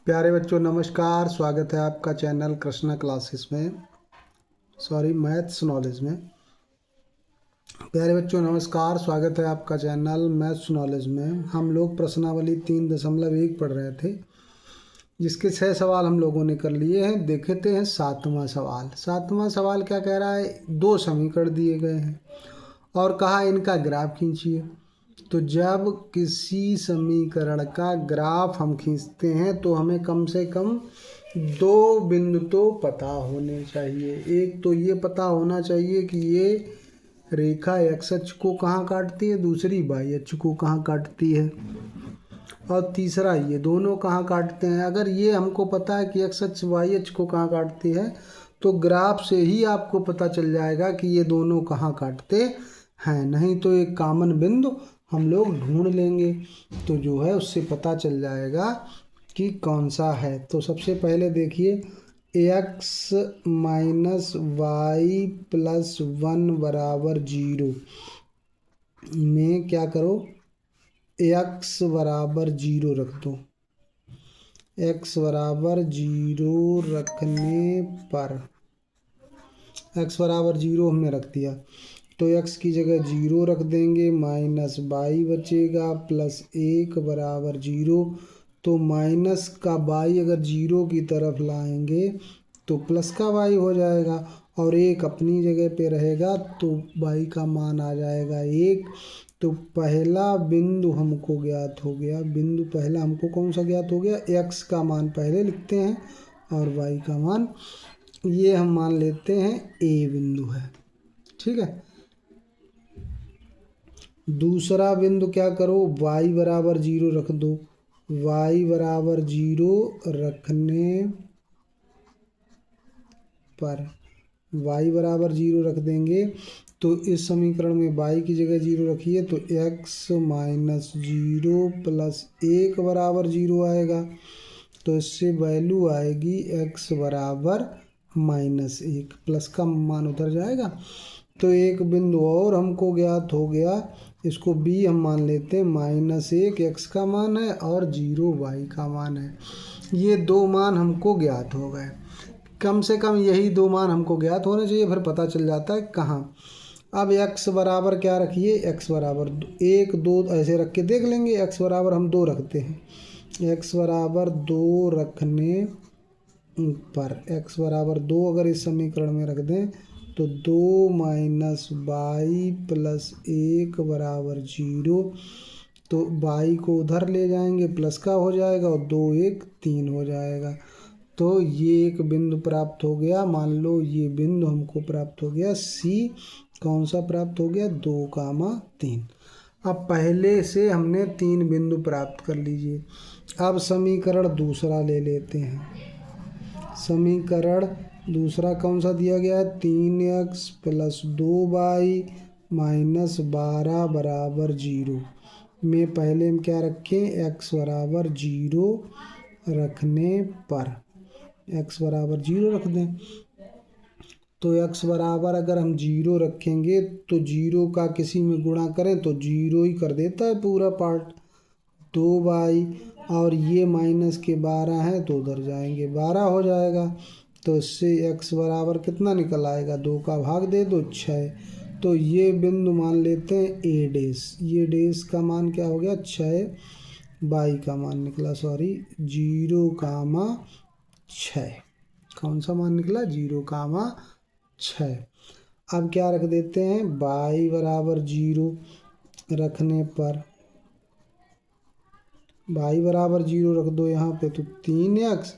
प्यारे बच्चों नमस्कार। स्वागत है आपका चैनल कृष्णा क्लासेस में, मैथ्स नॉलेज में। प्यारे बच्चों नमस्कार, स्वागत है आपका चैनल मैथ्स नॉलेज में। हम लोग प्रश्नावली 3.1 पढ़ रहे थे, जिसके 6 सवाल हम लोगों ने कर लिए हैं। देखते हैं 7वां सवाल। 7वां सवाल क्या कह रहा है? 2 समीकरण दिए गए हैं और कहा इनका ग्राफ खींचिए। तो जब किसी समीकरण का ग्राफ हम खींचते हैं तो हमें कम से कम 2 बिंदु तो पता होने चाहिए। एक तो ये पता होना चाहिए कि ये रेखा एक्स अक्ष को कहाँ काटती है, दूसरी वाई अक्ष को कहाँ काटती है, और तीसरा ये दोनों कहाँ काटते हैं। अगर ये हमको पता है कि एक्स अक्ष वाई अक्ष को कहाँ काटती है तो ग्राफ से ही आपको पता चल जाएगा कि ये दोनों कहाँ काटते हैं। नहीं तो एक कॉमन बिंदु हम लोग ढूंढ लेंगे तो जो है उससे पता चल जाएगा कि कौन सा है। तो सबसे पहले देखिए, एक्स माइनस वाई प्लस 1 बराबर 0 में क्या करो, एक्स बराबर 0 रख दो। एक्स बराबर 0 रखने पर एक्स बराबर 0 हमने रख दिया तो एक्स की जगह 0 रख देंगे, माइनस वाई बचेगा प्लस 1 बराबर 0। तो माइनस का वाई अगर 0 की तरफ लाएंगे तो प्लस का वाई हो जाएगा और 1 अपनी जगह पे रहेगा तो वाई का मान आ जाएगा 1। तो पहला बिंदु हमको ज्ञात हो गया। बिंदु पहला हमको कौन सा ज्ञात हो गया? एक्स का मान पहले लिखते हैं और वाई का मान ये हम मान लेते हैं ए बिंदु है। ठीक है। दूसरा बिंदु क्या करो, y बराबर 0 रख दो। y बराबर 0 रखने पर y बराबर 0 रख देंगे तो इस समीकरण में y की जगह 0 रखिए तो x माइनस 0 प्लस 1 बराबर 0 आएगा। तो इससे वैल्यू आएगी x बराबर माइनस 1, प्लस का मान उधर जाएगा। तो एक बिंदु और हमको ज्ञात हो गया, इसको b हम मान लेते हैं। -1 x का मान है और 0 y का मान है। ये 2 मान हमको ज्ञात हो गए। कम से कम यही 2 मान हमको ज्ञात होने चाहिए, फिर पता चल जाता है कहाँ। अब x बराबर क्या रखिए, x बराबर 1 2 ऐसे रख के देख लेंगे। x बराबर हम 2 रखते हैं। x बराबर 2 रखने पर x बराबर 2 अगर इस समीकरण में रख दें तो 2 माइनस वाई प्लस 1 बराबर 0। तो वाई को उधर ले जाएंगे, प्लस का हो जाएगा और 2 1 3 हो जाएगा। तो ये एक बिंदु प्राप्त हो गया। मान लो ये बिंदु हमको प्राप्त हो गया सी। कौन सा प्राप्त हो गया? 2,3। अब पहले से हमने 3 बिंदु प्राप्त कर लीजिए। अब समीकरण दूसरा ले लेते हैं। समीकरण दूसरा कौन सा दिया गया है? 3x प्लस 2y माइनस 12 बराबर 0 में पहले हम क्या रखें? x बराबर 0 रखने पर x बराबर 0 रख दें। तो x बराबर अगर हम 0 रखेंगे तो 0 का किसी में गुणा करें तो 0 ही कर देता है पूरा पार्ट। 2y और ये माइनस के 12 है तो उधर जाएंगे 12 हो जाएगा। तो इससे x बराबर कितना निकल आएगा? 2 का भाग दे दो 6। तो ये बिंदु मान लेते हैं ए डेश। ये डेश का मान क्या हो गया? 6। y का मान निकला 0,6। कौन सा मान निकला? 0,6। अब क्या रख देते हैं? y बराबर 0 रखने पर y बराबर 0 रख दो यहाँ पे तो 3x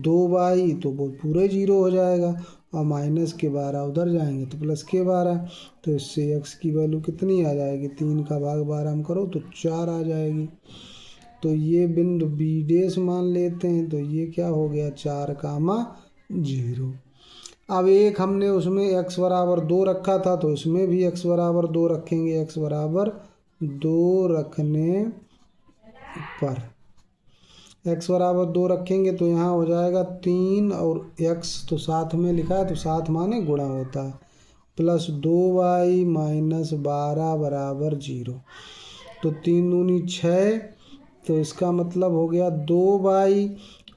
2y तो वो पूरे 0 हो जाएगा और माइनस के 12 उधर जाएंगे तो प्लस के 12। तो इससे x की वैल्यू कितनी आ जाएगी? 3 का भाग 12 हम करो तो 4 आ जाएगी। तो ये बिंदु b डेश मान लेते हैं। तो ये क्या हो गया? 4,0। अब एक हमने उसमें x बराबर 2 रखा था तो इसमें भी x बराबर 2 रखेंगे। x बराबर 2 रखने पर x बराबर 2 रखेंगे तो यहाँ हो जाएगा 3 और x तो साथ में लिखा है तो साथ माने गुणा होता है, प्लस 2y माइनस 12 बराबर 0। तो 3 दूनी 6। तो इसका मतलब हो गया 2y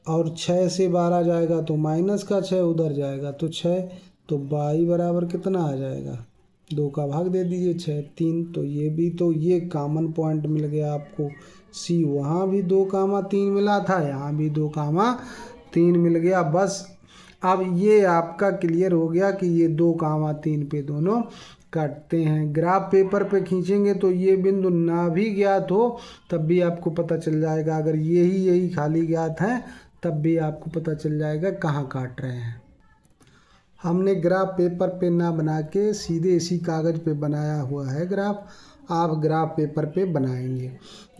और 6 से 12 जाएगा तो माइनस का 6 उधर जाएगा तो 6, तो y बराबर कितना आ जाएगा, 2 का भाग दे दीजिए 6 3, तो ये भी, तो ये कॉमन पॉइंट मिल गया आपको। सी वहाँ भी 2,3 मिला था, यहाँ भी 2,3 मिल गया। बस अब ये आपका क्लियर हो गया कि ये 2,3 पे दोनों काटते हैं। ग्राफ पेपर पे खींचेंगे तो ये बिंदु ना भी ज्ञात हो तब भी आपको पता चल जाएगा, अगर यही खाली ज्ञात हैं तब भी आपको पता चल जाएगा कहाँ काट रहे हैं। हमने ग्राफ पेपर पे ना बना के सीधे इसी कागज़ पे बनाया हुआ है ग्राफ, आप ग्राफ पेपर पे बनाएंगे।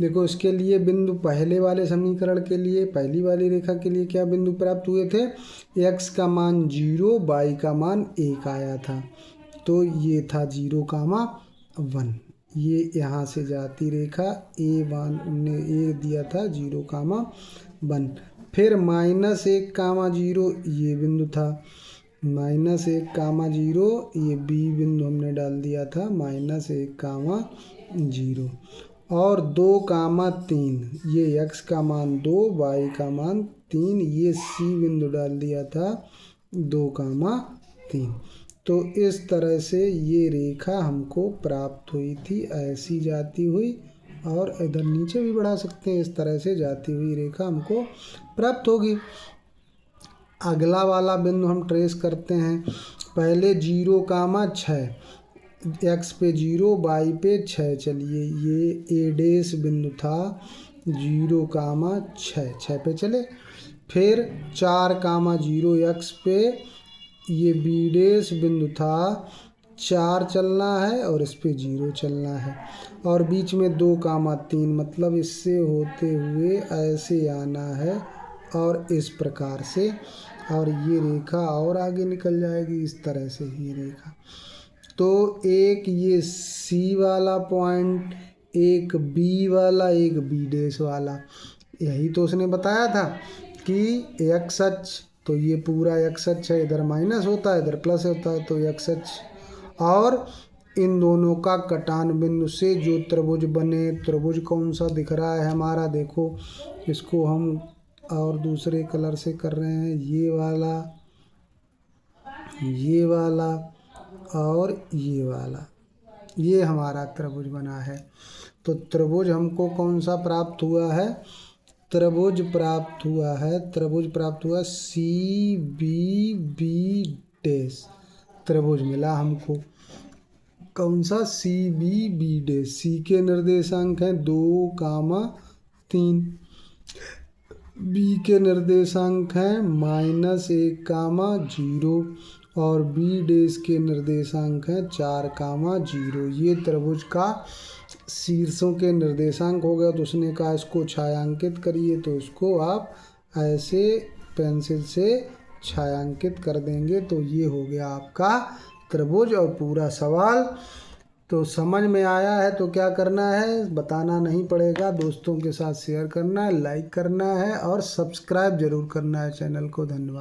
देखो इसके लिए बिंदु पहले वाले समीकरण के लिए, पहली वाली रेखा के लिए क्या बिंदु प्राप्त हुए थे, x का मान 0, y का मान 1 आया था, तो ये था 0,1। ये यहाँ से जाती रेखा A1 ने ए दिया था 0,1। फिर -1,0 ये बिंदु था, -1,0 ये B बिंदु हमने डाल दिया था -1,0, और 2,3 ये x का मान 2, y का मान 3, ये C बिंदु डाल दिया था 2,3। तो इस तरह से ये रेखा हमको प्राप्त हुई थी, ऐसी जाती हुई, और इधर नीचे भी बढ़ा सकते हैं, इस तरह से जाती हुई रेखा हमको प्राप्त होगी। अगला वाला बिंदु हम ट्रेस करते हैं। पहले 0,6, x पे 0, y पे 6, चलिए ये A' बिंदु था 0,6, 6 पे चले। फिर 4,0 x पे ये B' बिंदु था 4 चलना है और इस पे 0 चलना है, और बीच में 2,3, मतलब इससे होते हुए ऐसे आना है और इस प्रकार से, और ये रेखा और आगे निकल जाएगी इस तरह से ये रेखा। तो एक ये C वाला पॉइंट, एक B वाला, एक B' वाला, यही तो उसने बताया था कि x अक्ष, तो ये पूरा x अक्ष है, इधर माइनस होता है इधर प्लस होता है, तो x अक्ष, और इन दोनों का कटान बिंदु से जो त्रिभुज बने, त्रिभुज कौन सा दिख रहा है हमारा, देखो इसको हम और दूसरे कलर से कर रहे हैं, ये वाला और ये वाला, ये हमारा त्रिभुज बना है। तो त्रिभुज हमको कौन सा प्राप्त हुआ है, त्रिभुज प्राप्त हुआ CBB', त्रिभुज मिला हमको। कौन सा, CBB'। C के निर्देशांक हैं 2,3, B के निर्देशांक हैं -1,0 और B' के निर्देशांक हैं 4,0। ये त्रिभुज का शीर्षों के निर्देशांक हो गया, तो उसने कहा इसको छायांकित करिए, तो इसको आप ऐसे पेंसिल से छायांकित कर देंगे, तो ये हो गया आपका त्रिभुज और पूरा सवाल। तो समझ में आया है तो क्या करना है, बताना नहीं पड़ेगा, दोस्तों के साथ शेयर करना है, लाइक करना है और सब्सक्राइब जरूर करना है चैनल को। धन्यवाद।